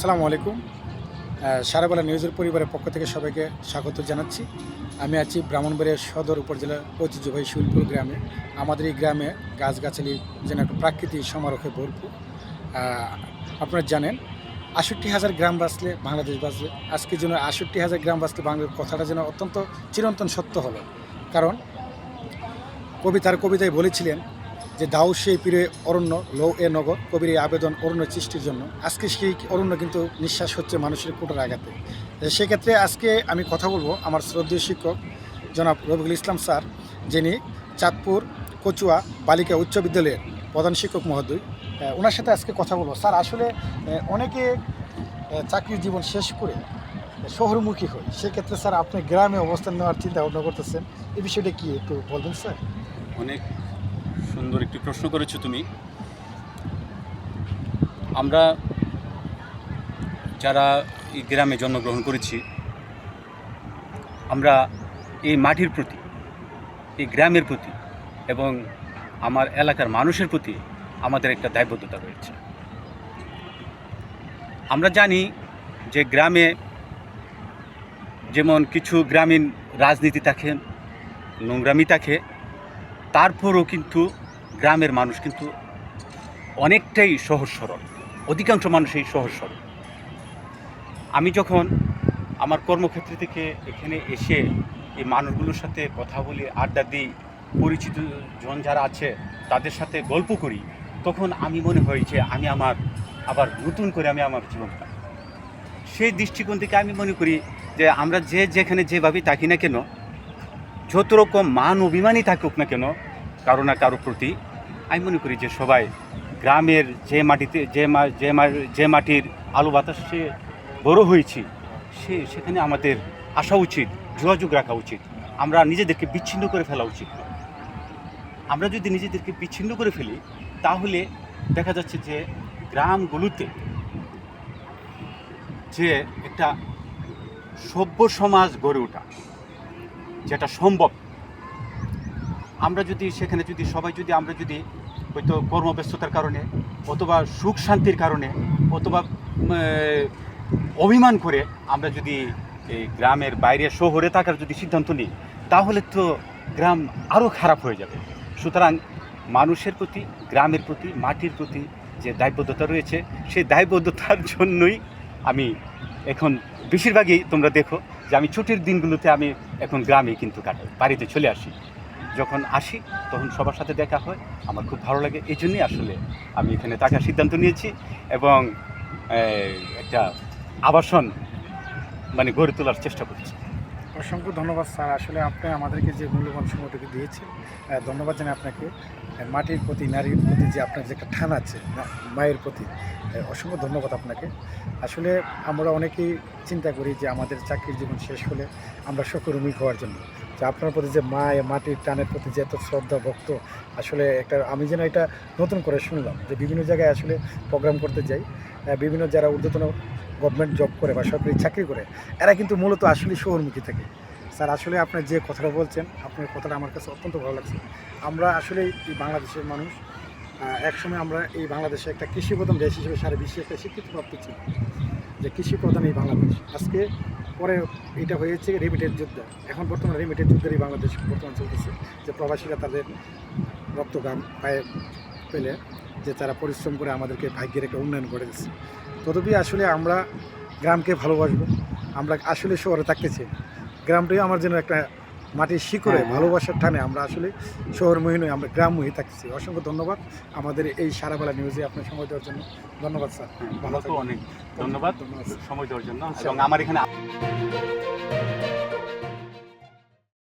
আসসালামু আলাইকুম। সারাবেলা নিউজের পরিবারের পক্ষ থেকে সবাইকে স্বাগত জানাচ্ছি। আমি আছি ব্রাহ্মণবাড়িয়া সদর উপজেলার ঐতিহ্যবাহী শিলপুর গ্রামে। আমাদের এই গ্রামে গাছগাছালি যেন একটা প্রাকৃতিক সমারোহে ভরপুর। আপনারা জানেন ৬৮,০০০ গ্রাম বাঁচলে বাংলাদেশ বাঁচবে। আজকে যেন ৬৮,০০০ গ্রাম বাঁচলে বাংলাদেশ কথাটা যেন অত্যন্ত চিরন্তন সত্য হলো। কারণ তার কবিতায় বলেছিলেন যে দাও সেই পীরে অরণ্য লৌ এ নগর, কবির এই আবেদন অরণ্য সৃষ্টির জন্য। আজকে সেই অরণ্য কিন্তু নিঃশ্বাস হচ্ছে মানুষের কোটার আঘাতে। সেক্ষেত্রে আজকে আমি কথা বলবো আমার শ্রদ্ধেয় শিক্ষক জনাব রফিকুল ইসলাম স্যার, যিনি চাঁদপুর কচুয়া বালিকা উচ্চ বিদ্যালয়ের প্রধান শিক্ষক মহোদয়। ওনার সাথে আজকে কথা বলবো। স্যার, আসলে অনেকে চাকরির জীবন শেষ করে শহরমুখী হয়, সেক্ষেত্রে স্যার আপনি গ্রামে অবস্থান নেওয়ার চিন্তা ভাবনা করতেছেন, এই বিষয়টা কি একটু বলবেন স্যার? অনেক সুন্দর একটি প্রশ্ন করেছো তুমি। আমরা যারা এই গ্রামে জন্মগ্রহণ করেছি, আমরা এই মাটির প্রতি, এই গ্রামের প্রতি এবং আমার এলাকার মানুষের প্রতি আমাদের একটা দায়বদ্ধতা রয়েছে। আমরা জানি যে গ্রামে যেমন কিছু গ্রামীণ রাজনীতি থাকে, নোংরামি থাকে, তারপরও কিন্তু গ্রামের মানুষ কিন্তু অনেকটাই সহজ সরল, অধিকাংশ মানুষই সহজ সরল। আমি যখন আমার কর্মক্ষেত্র থেকে এখানে এসে এই মানুষগুলোর সাথে কথা বলি, আড্ডা দিই, পরিচিত জন যারা আছে তাদের সাথে গল্প করি, তখন আমি মনে হয় যে আমি আবার নতুন করে আমার জীবনটা, সেই দৃষ্টিকোণ থেকে আমি মনে করি যে আমরা যেখানে যেভাবেই থাকি না কেন, যত রকম মান অভিমানই থাকুক না কেন কারো না কারো প্রতি, আমি মনে করি যে সবাই গ্রামের যে মাটিতে যে মাটির আলো বাতাসে বড় হয়েছি, সেখানে আমাদের আসা উচিত, যোগাযোগ রাখা উচিত। আমরা নিজেদেরকে বিচ্ছিন্ন করে ফেলা উচিত। আমরা যদি নিজেদেরকে বিচ্ছিন্ন করে ফেলি, তাহলে দেখা যাচ্ছে যে গ্রামগুলোতে যে একটা সভ্য সমাজ গড়ে ওঠা যেটা সম্ভব, আমরা যদি সেখানে আমরা যদি হয়তো কর্মব্যস্ততার কারণে অথবা সুখ শান্তির কারণে অথবা অভিমান করে আমরা যদি এই গ্রামের বাইরে শহরে থাকার যদি সিদ্ধান্ত নিই, তাহলে তো গ্রাম আরও খারাপ হয়ে যাবে। সুতরাং মানুষের প্রতি, গ্রামের প্রতি, মাটির প্রতি যে দায়বদ্ধতা রয়েছে, সেই দায়বদ্ধতার জন্যই আমি এখন বেশিরভাগই তোমরা দেখো যে আমি ছুটির দিনগুলোতে আমি এখন গ্রামে কিন্তু কাটাই, বাড়িতে চলে আসি। যখন আসি তখন সবার সাথে দেখা হয়, আমার খুব ভালো লাগে। এই জন্যই আসলে আমি এখানে থাকার সিদ্ধান্ত নিয়েছি এবং একটা আবাসন গড়ে তোলার চেষ্টা করছি। অসংখ্য ধন্যবাদ স্যার। আসলে আপনি আমাদেরকে যে মূল্যবান সময়টুকু দিয়েছেন, ধন্যবাদ জানাই আপনাকে। মাটির প্রতি, নারীর প্রতি যে আপনার যে একটা টান আছে, মায়ের প্রতি, অসংখ্য ধন্যবাদ আপনাকে। আসলে আমরা অনেকেই চিন্তা করি যে আমাদের চাকরির জীবন শেষ হলে আমরা শহরমুখী হওয়ার জন্য, যে আপনার প্রতি যে মাটির টানের প্রতি যে এত শ্রদ্ধা ভক্ত, আসলে আমি যেন এটা নতুন করে শুনলাম যে বিভিন্ন জায়গায় আসলে প্রোগ্রাম করতে যাই, বিভিন্ন যারা ঊর্ধ্বতন গভর্নমেন্ট জব করে বা সরকারি চাকরি করে, এরা কিন্তু মূলত আসলে শহরমুখী থাকে। স্যার, আসলে আপনি যে কথাটা বলছেন, আপনার কথাটা আমার কাছে অত্যন্ত ভালো লাগছে। আমরা আসলে এই বাংলাদেশের মানুষ, একসময় আমরা এই বাংলাদেশে একটা কৃষি প্রধান দেশ হিসেবে সারা বিশ্বে একটা স্বীকৃতিপ্রাপ্ত ছিল যে কৃষি প্রধান এই বাংলাদেশ। আজকে পরে এটা হয়েছে রেমিটেড যুদ্ধ। এখন বর্তমানে রেমিটেড যুদ্ধেরই বাংলাদেশ বর্তমান চলতেছে, যে প্রবাসীরা তাদের রক্তগান পায়ে পেলে যে তারা পরিশ্রম করে আমাদেরকে ভাগ্যের একটা উন্নয়ন করে দিচ্ছে। তথাপি আসলে আমরা গ্রামকে ভালোবাসবো। আমরা আসলে শহরে থাকতেছি, গ্রামটাই আমার জন্য একটা মাটির শিকড়ে ভালোবাসার টানে আমরা আসলে শহরমুখী নই, আমরা গ্রামমুখী থাকতেছি। অসংখ্য ধন্যবাদ আমাদের এই সারাবেলা নিউজে আপনার সময় দেওয়ার জন্য। ধন্যবাদ স্যার। ভালো, অনেক ধন্যবাদ সময় দেওয়ার জন্য এবং আমার এখানে